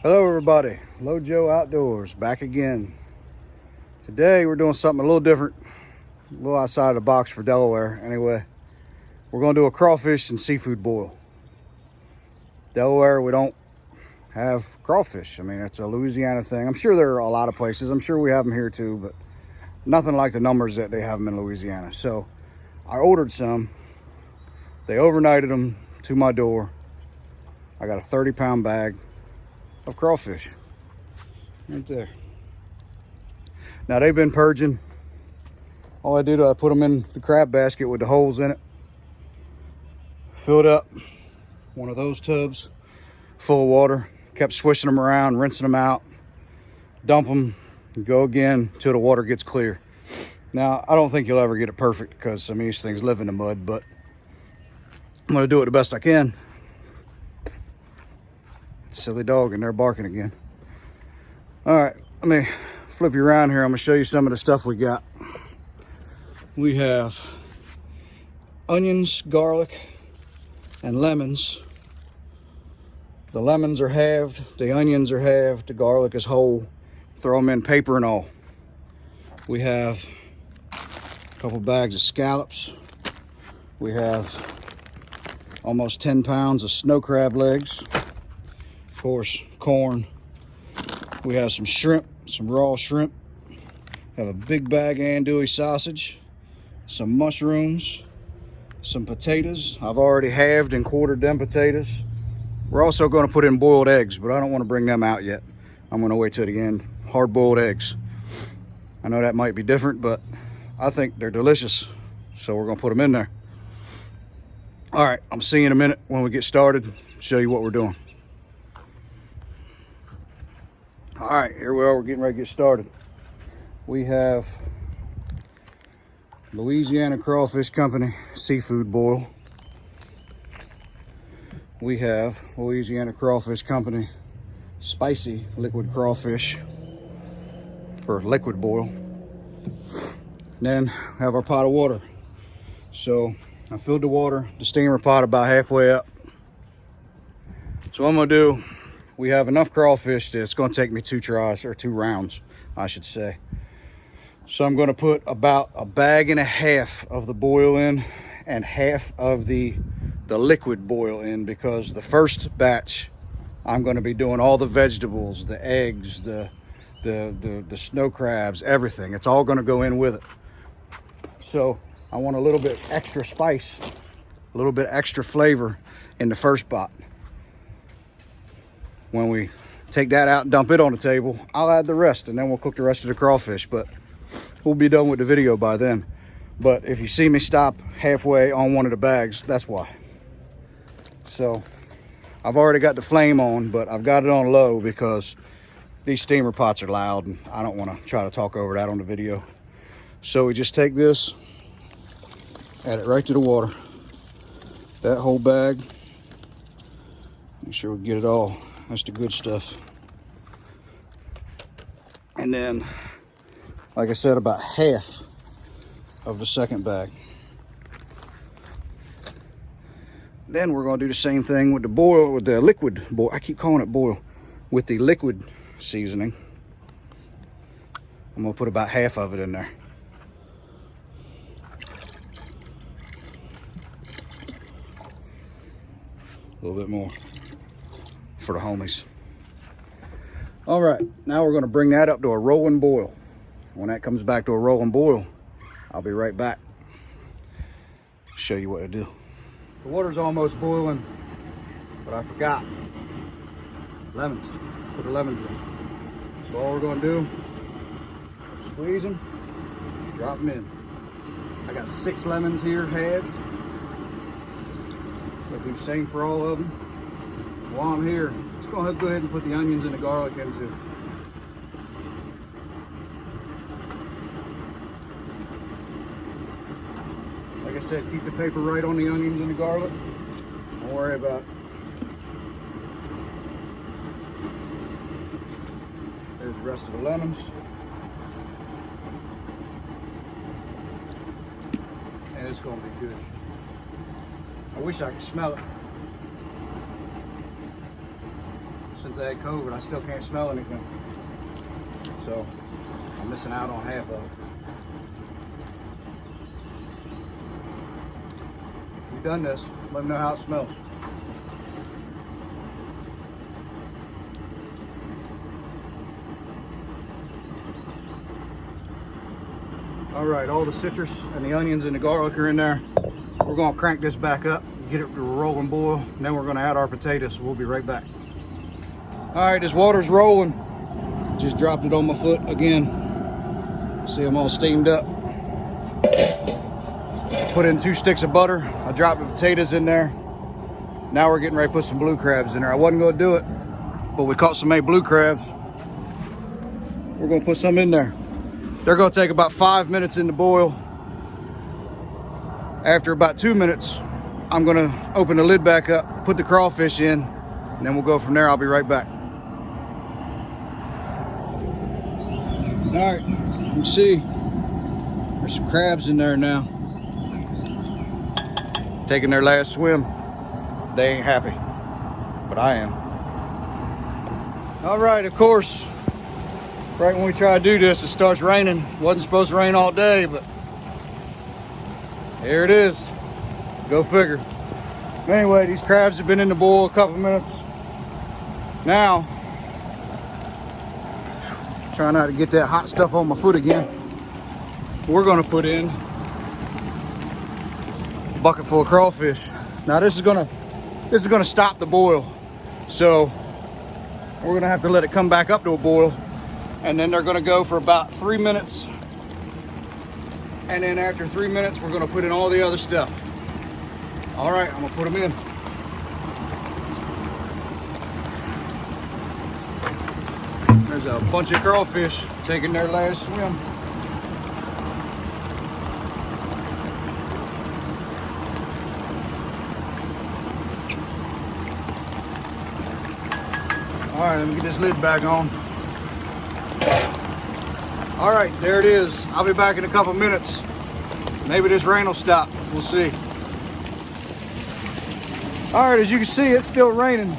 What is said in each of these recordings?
Hello everybody, LoJoe Outdoors back again. Today we're doing something a little different, a little outside the box for Delaware. Anyway, we're gonna do a crawfish and seafood boil. Delaware, we don't have crawfish. I mean, it's a Louisiana thing. I'm sure there are a lot of places. I'm sure we have them here too, but nothing like the numbers that they have them in Louisiana. So I ordered some. They overnighted them to my door. I got a 30-pound bag of crawfish right there. Now they've been purging. All I did was I put them in the crab basket with the holes in it, filled up one of those tubs full of water, kept swishing them around, rinsing them out, dump them, and go again till the water gets clear. Now I don't think you'll ever get it perfect because I mean these things live in the mud, but I'm gonna do it the best I can. Silly dog and they're barking again. All right, let me flip you around here. I'm gonna show you some of the stuff we got. We have onions, garlic, and lemons. The lemons are halved, the onions are halved, the garlic is whole. Throw them in paper and all. We have a couple bags of scallops. We have almost 10 pounds of snow crab legs. Of course, corn. We have some shrimp, some raw shrimp. Have a big bag of andouille sausage, some mushrooms, some potatoes. I've already halved and quartered them potatoes. We're also going to put in boiled eggs, but I don't want to bring them out yet. I'm going to wait till the end. Hard-boiled eggs. I know that might be different, but I think they're delicious, so we're going to put them in there. All right, I'll see you in a minute when we get started. Show you what we're doing. All right, here we are. We're getting ready to get started. We have Louisiana Crawfish Company seafood boil. We have Louisiana Crawfish Company spicy liquid crawfish for liquid boil. And then have our pot of water. So I filled the water, the steamer pot about halfway up. So what I'm gonna do, we have enough crawfish that it's going to take me 2 tries, or 2 rounds, I should say. So I'm going to put about a bag and a half of the boil in and half of the liquid boil in, because the first batch I'm going to be doing all the vegetables, the eggs, the snow crabs, everything. It's all going to go in with it. So I want a little bit extra spice, a little bit extra flavor in the first pot. When we take that out and dump it on the table, I'll add the rest and then we'll cook the rest of the crawfish, but we'll be done with the video by then. But if you see me stop halfway on one of the bags, that's why. So I've already got the flame on, but I've got it on low because these steamer pots are loud and I don't want to try to talk over that on the video. So we just take this, add it right to the water, that whole bag. Make sure we get it all. That's the good stuff. And then, like I said, about half of the second bag. Then we're going to do the same thing with the boil, with the liquid boil. I keep calling it boil. With the liquid seasoning. I'm going to put about half of it in there. A little bit more for the homies. All right, now we're going to bring that up to a rolling boil. When that comes back to a rolling boil, I'll be right back. Show you what to do. The water's almost boiling, but I forgot lemons. Put the lemons in. So all we're going to do, squeeze them, drop them in. I got 6 lemons here halved. We'll do the same for all of them. While I'm here, just go ahead and put the onions and the garlic in too. Like I said, keep the paper right on the onions and the garlic. Don't worry about it. There's the rest of the lemons. And it's gonna be good. I wish I could smell it. since I had COVID, I still can't smell anything. So I'm missing out on half of it. If you've done this, let me know how it smells. All right, all the citrus and the onions and the garlic are in there. We're gonna crank this back up, get it to a rolling boil, and then we're gonna add our potatoes. We'll be right back. All right, this water's rolling. Just dropped it on my foot again. See, I'm all steamed up. Put in 2 sticks of butter. I dropped the potatoes in there. Now we're getting ready to put some blue crabs in there. I wasn't gonna do it, but we caught so many blue crabs. We're gonna put some in there. They're gonna take about 5 minutes in the boil. After about 2 minutes, I'm gonna open the lid back up, put the crawfish in, and then we'll go from there. I'll be right back. All right, you can see there's some crabs in there now. Taking their last swim. They ain't happy, but I am. All right, of course, right when we try to do this, it starts raining. Wasn't supposed to rain all day, but here it is. Go figure. Anyway, these crabs have been in the boil a couple minutes. Now, try not to get that hot stuff on my foot again. We're gonna put in a bucket full of crawfish. Now this is gonna stop the boil. So we're gonna have to let it come back up to a boil. And then they're gonna go for about 3 minutes. And then after 3 minutes, we're gonna put in all the other stuff. All right, I'm gonna put them in. There's a bunch of crawfish taking their last swim. All right, let me get this lid back on. All right, there it is. I'll be back in a couple minutes. Maybe this rain will stop. We'll see. All right, as you can see, it's still raining,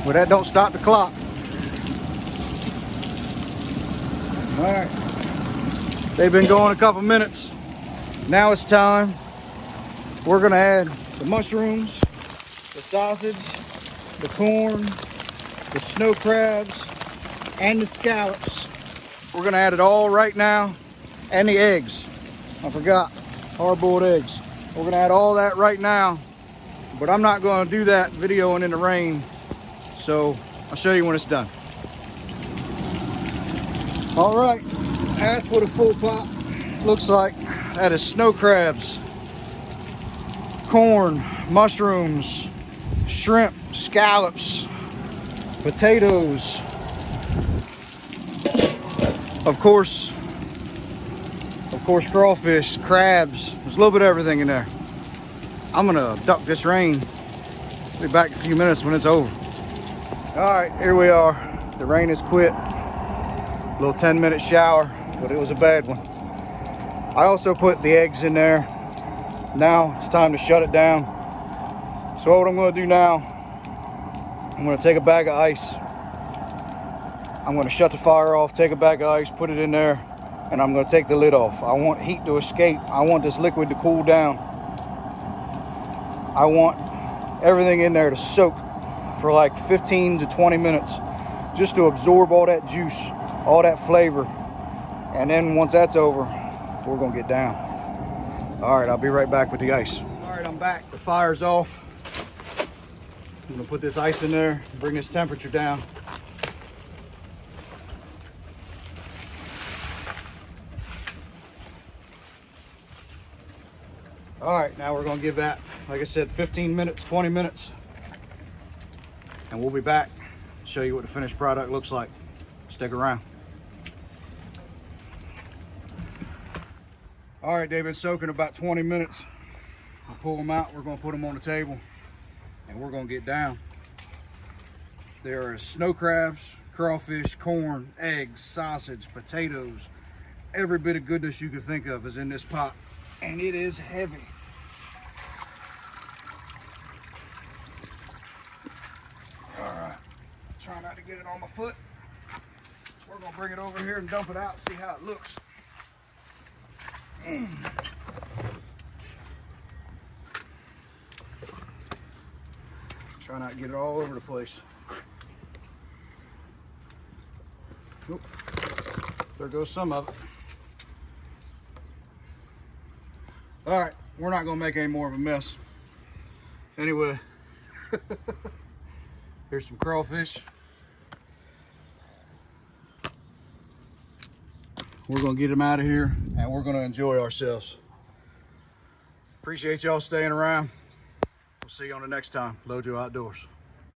but that don't stop the clock. All right, they've been going a couple minutes. Now it's time. We're gonna add the mushrooms, the sausage, the corn, the snow crabs, and the scallops. We're gonna add it all right now, and the eggs. I forgot, hard-boiled eggs. We're gonna add all that right now, but I'm not gonna do that videoing in the rain, so I'll show you when it's done. All right, that's what a full pot looks like. That is snow crabs, corn, mushrooms, shrimp, scallops, potatoes, of course crawfish, crabs. There's a little bit of everything in there. I'm gonna duck this rain. Be back in a few minutes when it's over. All right, here we are. The rain has quit. A little 10-minute shower, but it was a bad one. I also put the eggs in there. Now it's time to shut it down. So what I'm gonna do now, I'm gonna take a bag of ice. I'm gonna shut the fire off, take a bag of ice, put it in there, and I'm gonna take the lid off. I want heat to escape. I want this liquid to cool down. I want everything in there to soak for like 15 to 20 minutes, just to absorb all that juice, all that flavor. And then once that's over, we're gonna get down. All right, I'll be right back with the ice. All right, I'm back. The fire's off. I'm gonna put this ice in there, bring this temperature down. All right, now we're gonna give that, like I said, 15 minutes, 20 minutes, and we'll be back to show you what the finished product looks like. Stick around. All right, they've been soaking about 20 minutes. I'll pull them out. We're gonna put them on the table, and we're gonna get down. There are snow crabs, crawfish, corn, eggs, sausage, potatoes. Every bit of goodness you can think of is in this pot, and it is heavy. All right, Try not to get it on my foot. We're gonna bring it over here and dump it out and see how it looks. Try not to get it all over the place. Oop. There goes some of it. All right, we're not gonna make any more of a mess. Anyway, here's some crawfish. We're gonna get them out of here and we're gonna enjoy ourselves. Appreciate y'all staying around. We'll see you on the next time. LoJoe Outdoors.